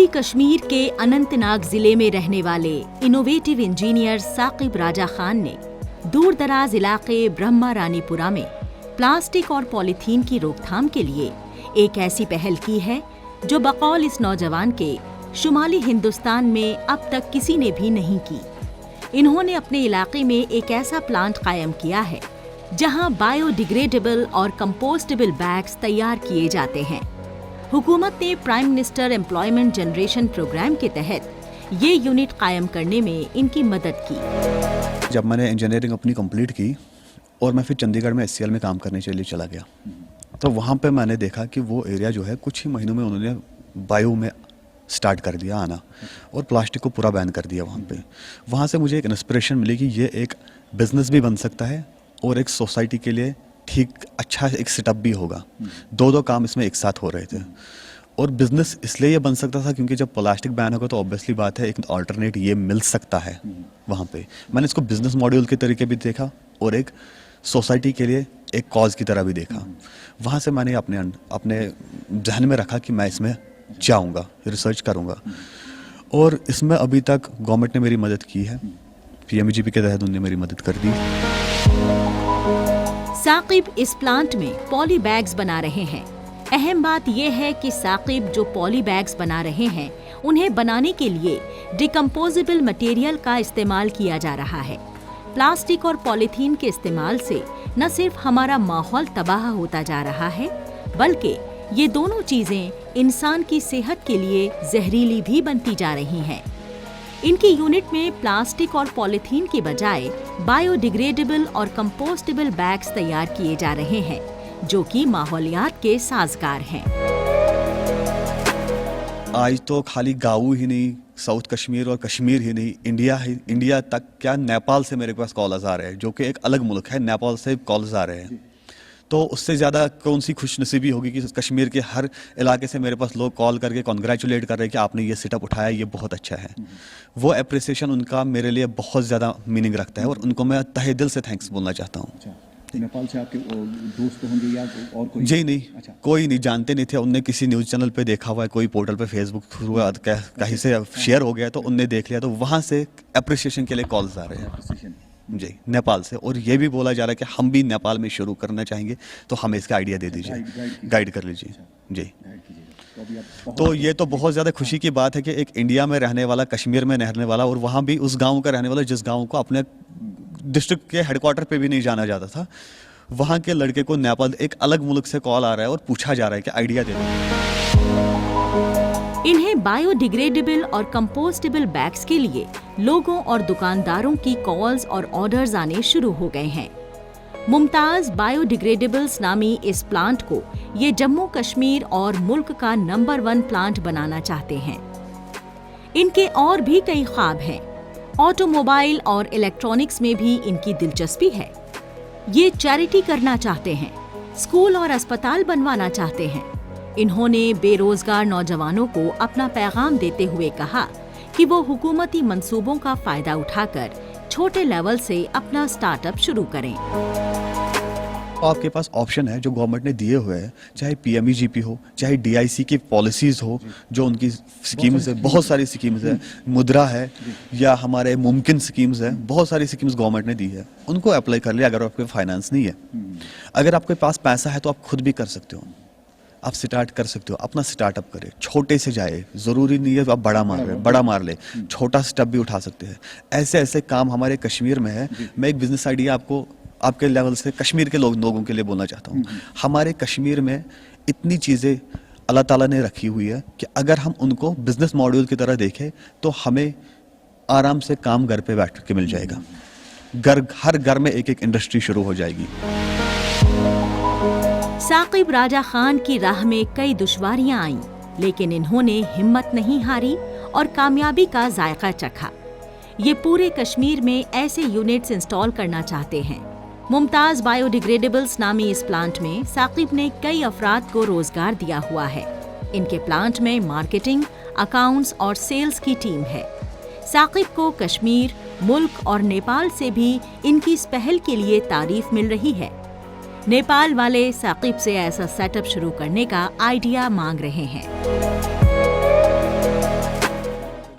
पूर्वी कश्मीर के अनंतनाग जिले में रहने वाले इनोवेटिव इंजीनियर साकिब राजा खान ने दूर दराज इलाके ब्रह्मा रानीपुरा में प्लास्टिक और पॉलीथीन की रोकथाम के लिए एक ऐसी पहल की है जो बकौल इस नौजवान के शुमाली हिंदुस्तान में अब तक किसी ने भी नहीं की। इन्होंने अपने इलाके में एक ऐसा प्लांट कायम किया है जहां बायोडिग्रेडेबल और कंपोस्टेबल बैग्स तैयार किए जाते हैं। हुकूमत ने prime minister employment generation programme के तहत ये यूनिट कायम करने में इनकी मदद की। जब मैंने इंजीनियरिंग अपनी कंप्लीट की और मैं फिर चंडीगढ़ में SCL में काम करने के लिए चला गया, तो वहाँ पे मैंने देखा कि वो एरिया जो है कुछ ही महीनों में उन्होंने बायो में स्टार्ट कर दिया आना और प्लास्टिक को पूरा बैन कर दिया वहाँ पे। वहाँ से मुझे एक इंस्पिरेशन मिली कि ये एक बिज़नेस भी बन सकता है और एक सोसाइटी के लिए ठीक अच्छा एक सेटअप भी होगा। दो काम इसमें एक साथ हो रहे थे और बिज़नेस इसलिए ये बन सकता था क्योंकि जब प्लास्टिक बैन होगा तो ऑब्वियसली बात है एक अल्टरनेट ये मिल सकता है वहाँ पे। मैंने इसको बिज़नेस मॉड्यूल के तरीके भी देखा और एक सोसाइटी के लिए एक कॉज की तरह भी देखा। वहाँ से मैंने अपने जहन में रखा कि मैं इसमें जाऊँगा, रिसर्च करूँगा और इसमें अभी तक गवर्नमेंट ने मेरी मदद की है। PMGP के तहत उन्होंने मेरी मदद कर दी। साकिब इस प्लांट में पॉली बैग्स बना रहे हैं। अहम बात यह है कि साकिब जो पॉली बैग्स बना रहे हैं उन्हें बनाने के लिए डिकम्पोजेबल मटेरियल का इस्तेमाल किया जा रहा है। प्लास्टिक और पॉलीथीन के इस्तेमाल से न सिर्फ हमारा माहौल तबाह होता जा रहा है बल्कि ये दोनों चीजें इंसान की सेहत के लिए जहरीली भी बनती जा रही हैं। इनकी यूनिट में प्लास्टिक और पॉलीथीन के बजाय बायोडिग्रेडेबल और कंपोस्टेबल बैग्स तैयार किए जा रहे हैं जो कि माहौलियात के साजगार हैं। आज तो खाली गाँव ही नहीं, साउथ कश्मीर और कश्मीर ही नहीं, इंडिया तक क्या नेपाल से मेरे पास कॉल्स आ रहे हैं जो कि एक अलग मुल्क है। नेपाल से कॉल्स आ रहे हैं तो उससे ज़्यादा कौन सी खुशनसीबी होगी कि कश्मीर के हर इलाके से मेरे पास लोग कॉल करके कॉन्ग्रेचुलेट कर रहे हैं कि आपने ये सेटअप उठाया, ये बहुत अच्छा है। वो अप्रिसिएशन उनका मेरे लिए बहुत ज़्यादा मीनिंग रखता है और उनको मैं तहे दिल से थैंक्स बोलना चाहता हूँ। नेपाल से आपके दोस्त होंगे या और कोई? जी नहीं, अच्छा। कोई नहीं, जानते नहीं थे। उनने किसी न्यूज़ चैनल पे देखा हुआ है, कोई पोर्टल पे फेसबुक थ्रू कहीं से शेयर हो गया तो उनने देख लिया, तो वहाँ से अप्रिसिएशन के लिए कॉल्स आ रहे हैं जी नेपाल से। और ये भी बोला जा रहा है कि हम भी नेपाल में शुरू करना चाहेंगे तो हमें इसका आइडिया दे दीजिए, गाइड कर लीजिए जी। तो ये तो बहुत ज़्यादा खुशी की बात है कि एक इंडिया में रहने वाला, कश्मीर में रहने वाला और वहाँ भी उस गाँव का रहने वाला जिस गाँव को अपने डिस्ट्रिक्ट के हेडक्वार्टर पे भी नहीं जाना जाता था, वहाँ के लड़के को नेपाल एक अलग मुल्क से कॉल आ रहा है और पूछा जा रहा है कि आइडिया दे दो। इन्हें बायोडिग्रेडेबल और कंपोस्टेबल बैग्स के लिए लोगों और दुकानदारों की कॉल्स और ऑर्डर्स आने शुरू हो गए हैं। मुमताज बायोडिग्रेडेबल्स नामी इस प्लांट को ये जम्मू कश्मीर और मुल्क का नंबर 1 प्लांट बनाना चाहते हैं। इनके और भी कई ख्वाब हैं। ऑटोमोबाइल और इलेक्ट्रॉनिक्स में भी इनकी दिलचस्पी है। ये चैरिटी करना चाहते हैं, स्कूल और अस्पताल बनवाना चाहते हैं। इन्होंने बेरोजगार नौजवानों को अपना पैगाम देते हुए कहा कि वो हुकूमती मंसूबों का फायदा उठाकर छोटे लेवल से अपना स्टार्टअप शुरू करें। आपके पास ऑप्शन है जो गवर्नमेंट ने दिए हुए हैं, चाहे PMGP हो, चाहे DIC की पॉलिसीज हो, जो उनकी स्कीम्स है, बहुत सारी स्कीम्स है, मुद्रा है या हमारे मुमकिन स्कीम्स है, बहुत सारी स्कीम्स गवर्नमेंट ने दी है। उनको अप्लाई कर लिया। अगर आपके फाइनेंस नहीं है, अगर आपके पास पैसा है तो आप खुद भी कर सकते हो, आप स्टार्ट कर सकते हो। अपना स्टार्टअप करें, छोटे से जाए, ज़रूरी नहीं है आप बड़ा मार ले, छोटा स्टेप भी उठा सकते हैं। ऐसे ऐसे काम हमारे कश्मीर में है। मैं एक बिजनेस आइडिया आपके लेवल से कश्मीर के लोगों के लिए बोलना चाहता हूँ। हमारे कश्मीर में इतनी चीज़ें अल्लाह ताला ने रखी हुई है कि अगर हम उनको बिजनेस मॉड्यूल की तरह देखें तो हमें आराम से काम घर पे बैठ के मिल जाएगा। हर घर में एक इंडस्ट्री शुरू हो जाएगी। साकिब राजा खान की राह में कई दुश्वारियां आईं, लेकिन इन्होंने हिम्मत नहीं हारी और कामयाबी का जायका चखा। ये पूरे कश्मीर में ऐसे यूनिट्स इंस्टॉल करना चाहते हैं। मुमताज बायोडिग्रेडेबल्स नामी इस प्लांट में साकिब ने कई अफराद को रोजगार दिया हुआ है। इनके प्लांट में मार्केटिंग, अकाउंट्स और सेल्स की टीम है। साकिब को कश्मीर, मुल्क और नेपाल से भी इनकी इस पहल के लिए तारीफ मिल रही है। नेपाल वाले साकिब से ऐसा सेटअप शुरू करने का आइडिया मांग रहे हैं।